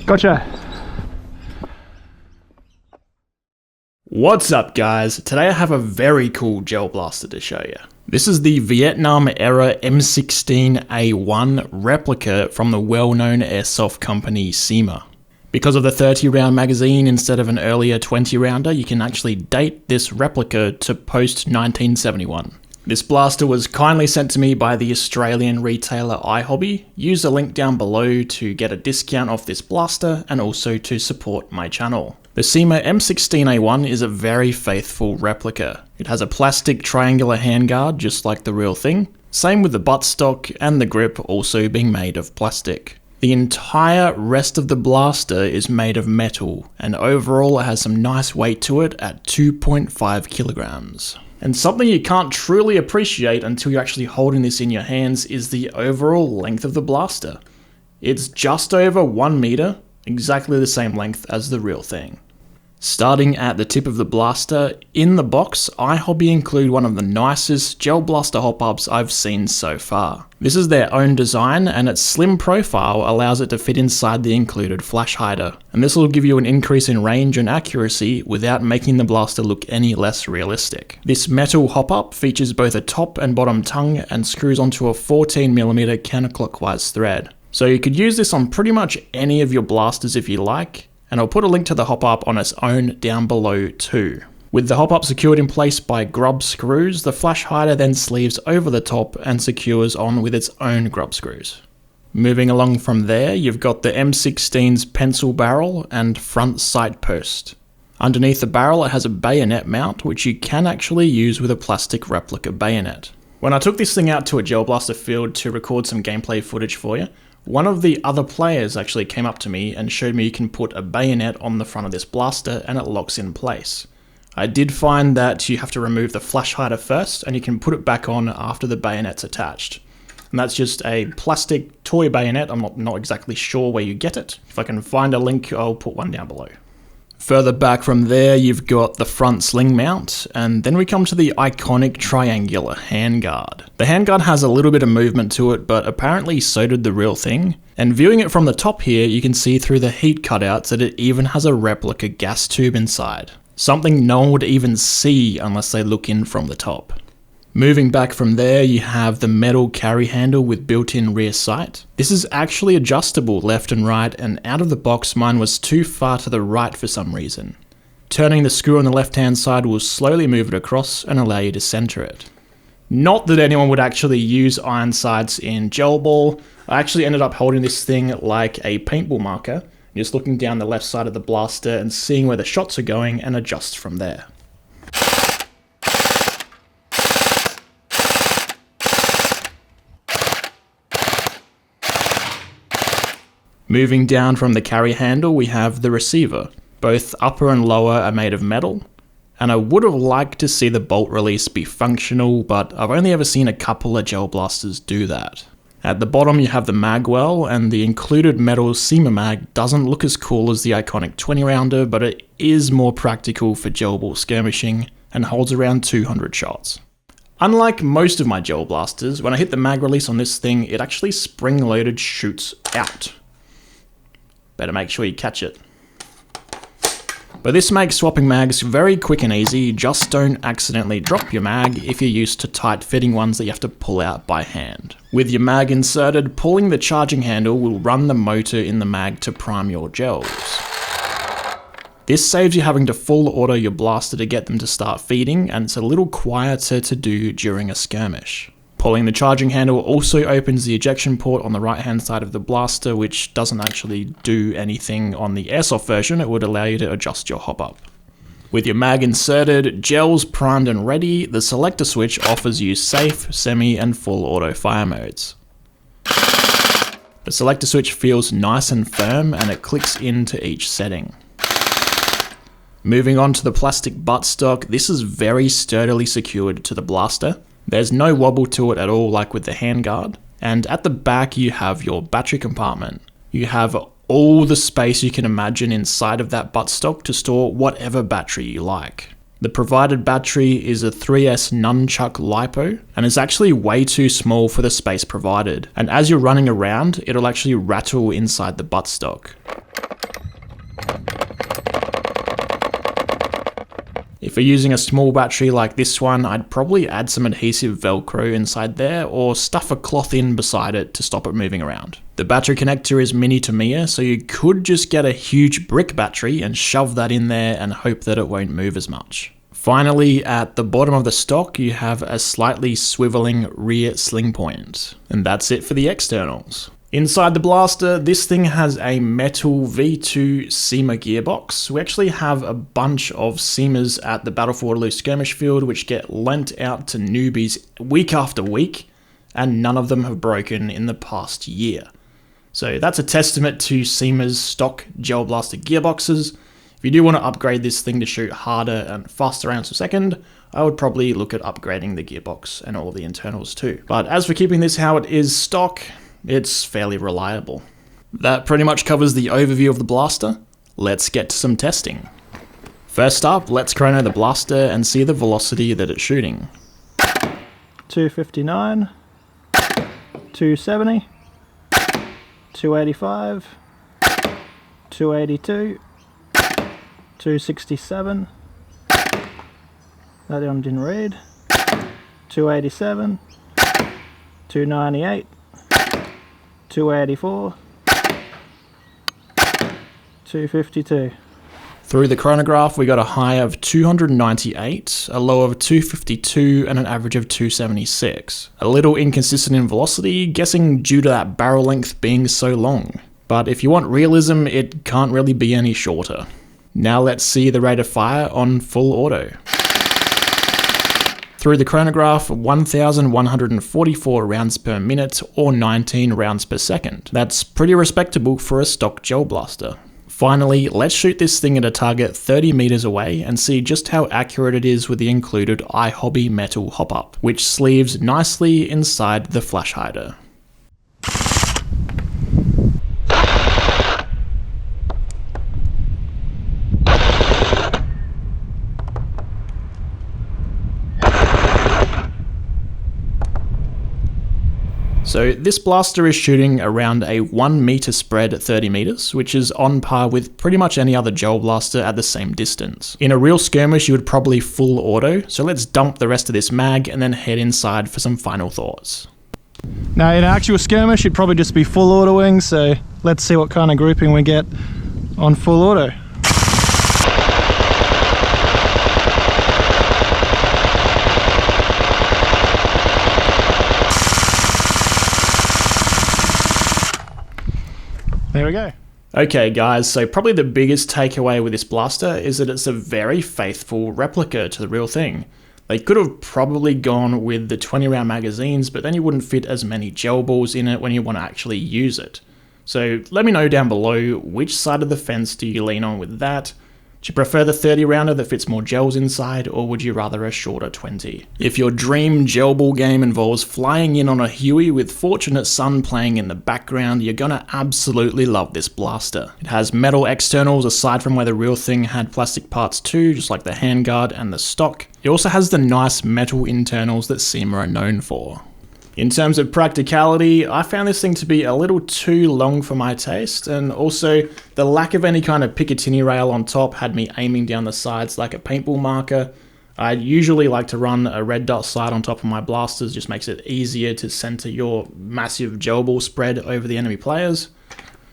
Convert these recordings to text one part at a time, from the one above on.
Gotcha. What's up guys, today I have a very cool gel blaster to show you. This is the Vietnam era M16A1 replica from the well-known airsoft company Cyma. Because of the 30 round magazine instead of an earlier 20 rounder, you can actually date this replica to post 1971. This blaster was kindly sent to me by the Australian retailer iHobby. Use the link down below to get a discount off this blaster and also to support my channel. The Cyma M16A1 is a very faithful replica. It has a plastic triangular handguard just like the real thing. Same with the buttstock and the grip also being made of plastic. The entire rest of the blaster is made of metal and overall it has some nice weight to it at 2.5 kilograms. And something you can't truly appreciate until you're actually holding this in your hands is the overall length of the blaster. It's just over 1 meter, exactly the same length as the real thing. Starting at the tip of the blaster, in the box, iHobby include one of the nicest gel blaster hop-ups I've seen so far. This is their own design and its slim profile allows it to fit inside the included flash hider. And this will give you an increase in range and accuracy without making the blaster look any less realistic. This metal hop-up features both a top and bottom tongue and screws onto a 14mm counterclockwise thread. So you could use this on pretty much any of your blasters if you like, and I'll put a link to the hop-up on its own down below too. With the hop-up secured in place by grub screws, the flash hider then sleeves over the top and secures on with its own grub screws. Moving along from there, you've got the M16's pencil barrel and front sight post. Underneath the barrel it has a bayonet mount which you can actually use with a plastic replica bayonet. When I took this thing out to a gel blaster field to record some gameplay footage for you, one of the other players actually came up to me and showed me you can put a bayonet on the front of this blaster and it locks in place. I did find that you have to remove the flash hider first and you can put it back on after the bayonet's attached. And that's just a plastic toy bayonet. I'm not exactly sure where you get it. If I can find a link, I'll put one down below. Further back from there, you've got the front sling mount, and then we come to the iconic triangular handguard. The handguard has a little bit of movement to it, but apparently so did the real thing. And viewing it from the top here, you can see through the heat cutouts that it even has a replica gas tube inside. Something no one would even see unless they look in from the top. Moving back from there, you have the metal carry handle with built-in rear sight. This is actually adjustable left and right, and out of the box mine was too far to the right for some reason. Turning the screw on the left-hand side will slowly move it across and allow you to center it. Not that anyone would actually use iron sights in gel ball. I actually ended up holding this thing like a paintball marker, just looking down the left side of the blaster and seeing where the shots are going and adjust from there. Moving down from the carry handle, we have the receiver. Both upper and lower are made of metal, and I would have liked to see the bolt release be functional, but I've only ever seen a couple of gel blasters do that. At the bottom you have the mag well, and the included metal Cyma mag doesn't look as cool as the iconic 20 rounder, but it is more practical for gel ball skirmishing and holds around 200 shots. Unlike most of my gel blasters, when I hit the mag release on this thing, it actually spring-loaded shoots out. Better make sure you catch it. But this makes swapping mags very quick and easy. Just don't accidentally drop your mag if you're used to tight fitting ones that you have to pull out by hand. With your mag inserted, pulling the charging handle will run the motor in the mag to prime your gels. This saves you having to full auto your blaster to get them to start feeding, and it's a little quieter to do during a skirmish. Pulling the charging handle also opens the ejection port on the right hand side of the blaster, which doesn't actually do anything on the airsoft version. It would allow you to adjust your hop up. With your mag inserted, gels primed and ready, the selector switch offers you safe, semi and full auto fire modes. The selector switch feels nice and firm and it clicks into each setting. Moving on to the plastic buttstock, this is very sturdily secured to the blaster. There's no wobble to it at all like with the handguard, and at the back you have your battery compartment. You have all the space you can imagine inside of that buttstock to store whatever battery you like. The provided battery is a 3S nunchuck LiPo, and it's actually way too small for the space provided, and as you're running around, it'll actually rattle inside the buttstock. If you're using a small battery like this one, I'd probably add some adhesive Velcro inside there or stuff a cloth in beside it to stop it moving around. The battery connector is mini Tamiya, so you could just get a huge brick battery and shove that in there and hope that it won't move as much. Finally, at the bottom of the stock, you have a slightly swiveling rear sling point. And that's it for the externals. Inside the blaster, this thing has a metal V2 Cyma gearbox. We actually have a bunch of Cymas at the Battle for Waterloo skirmish field which get lent out to newbies week after week, and none of them have broken in the past year. So that's a testament to Cyma's stock gel blaster gearboxes. If you do want to upgrade this thing to shoot harder and faster rounds per second, I would probably look at upgrading the gearbox and all the internals too. But as for keeping this how it is stock, it's fairly reliable. That pretty much covers the overview of the blaster. Let's get to some testing. First up, let's chrono the blaster and see the velocity that it's shooting. 259, 270, 285, 282, 267, that one didn't read, 287, 298, 284, 252. Through the chronograph, we got a high of 298, a low of 252, and an average of 276. A little inconsistent in velocity, guessing due to that barrel length being so long. But if you want realism, it can't really be any shorter. Now let's see the rate of fire on full auto. Through the chronograph, 1,144 rounds per minute or 19 rounds per second. That's pretty respectable for a stock gel blaster. Finally, let's shoot this thing at a target 30 meters away and see just how accurate it is with the included iHobby metal hop-up, which sleeves nicely inside the flash hider. So this blaster is shooting around a 1 meter spread at 30 meters, which is on par with pretty much any other gel blaster at the same distance. In a real skirmish, you would probably full auto, so let's dump the rest of this mag and then head inside for some final thoughts. Now in an actual skirmish, you'd probably just be full autoing, so let's see what kind of grouping we get on full auto. There we go. Okay guys, so probably the biggest takeaway with this blaster is that it's a very faithful replica to the real thing. They could have probably gone with the 20 round magazines, but then you wouldn't fit as many gel balls in it when you want to actually use it. So let me know down below, which side of the fence do you lean on with that? Do you prefer the 30 rounder that fits more gels inside, or would you rather a shorter 20? If your dream gel ball game involves flying in on a Huey with Fortunate Son playing in the background, you're gonna absolutely love this blaster. It has metal externals aside from where the real thing had plastic parts too, just like the handguard and the stock. It also has the nice metal internals that Cyma are known for. In terms of practicality, I found this thing to be a little too long for my taste, and also the lack of any kind of Picatinny rail on top had me aiming down the sides like a paintball marker. I usually like to run a red dot sight on top of my blasters, just makes it easier to center your massive gel ball spread over the enemy players.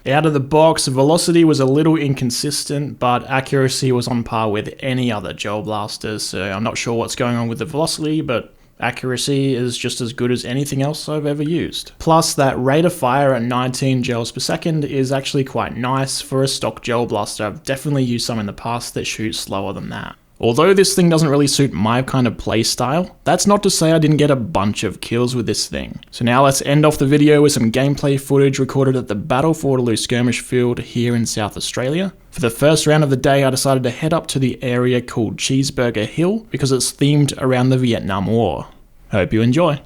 Out of the box, velocity was a little inconsistent, but accuracy was on par with any other gel blasters, so I'm not sure what's going on with the velocity, but accuracy is just as good as anything else I've ever used. Plus, that rate of fire at 19 gels per second is actually quite nice for a stock gel blaster. I've definitely used some in the past that shoot slower than that. Although this thing doesn't really suit my kind of play style, that's not to say I didn't get a bunch of kills with this thing. So now let's end off the video with some gameplay footage recorded at the Battle for Waterloo skirmish field here in South Australia. For the first round of the day, I decided to head up to the area called Cheeseburger Hill because it's themed around the Vietnam War. Hope you enjoy.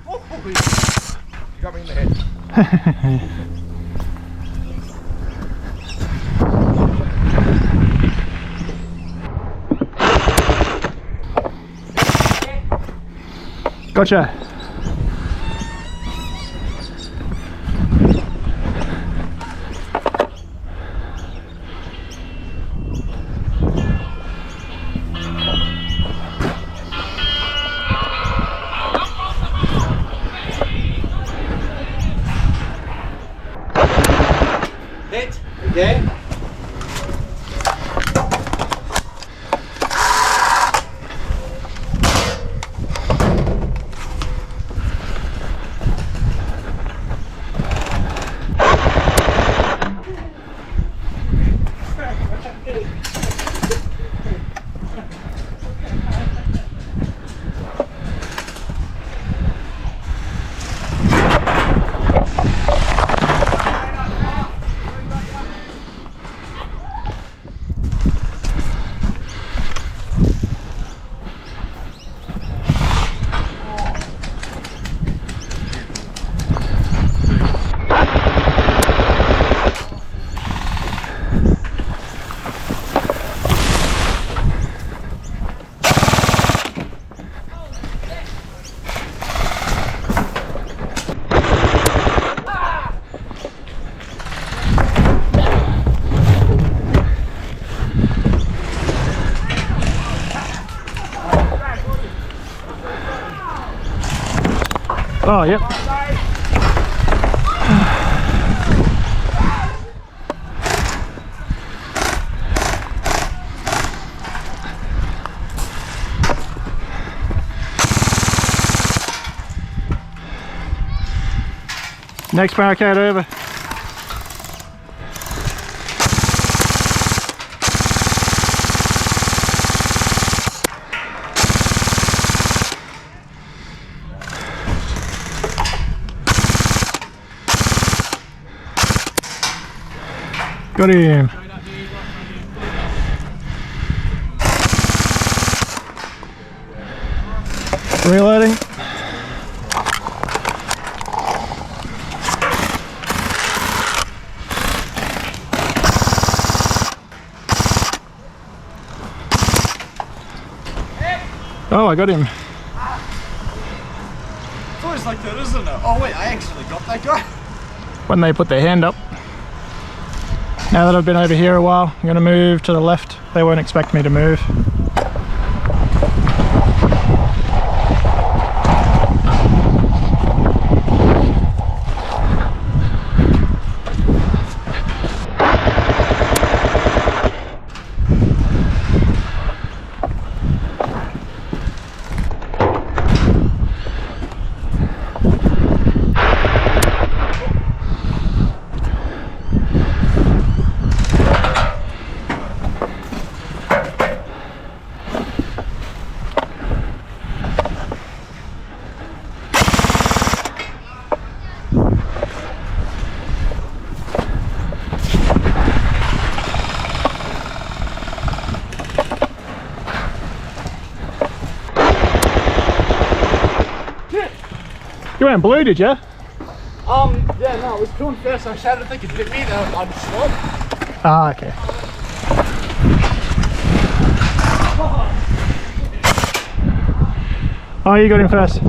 Holy Gotcha. Hit again. Oh, yep. Next barricade over. Got him. Reloading. Oh, I got him. It's always like that, isn't it? Oh wait, I actually got that guy. When they put their hand up. Now that I've been over here a while, I'm going to move to the left. They won't expect me to move. You went blue, did you? Yeah, no, it was coming fast. I started to think it hit me, then I'd slow. Ah, okay. Oh, you got him first.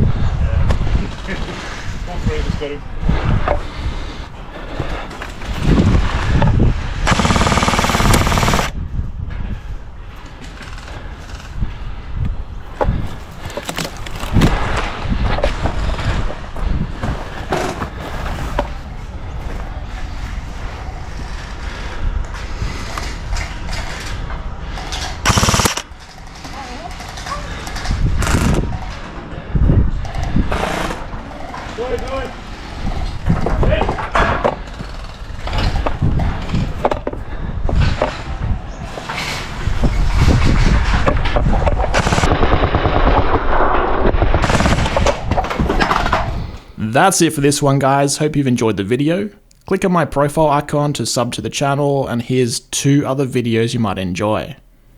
That's it for this one, guys. Hope you've enjoyed the video. Click on my profile icon to sub to the channel, and here's 2 other videos you might enjoy.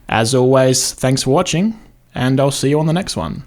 As always, thanks for watching, and I'll see you on the next one.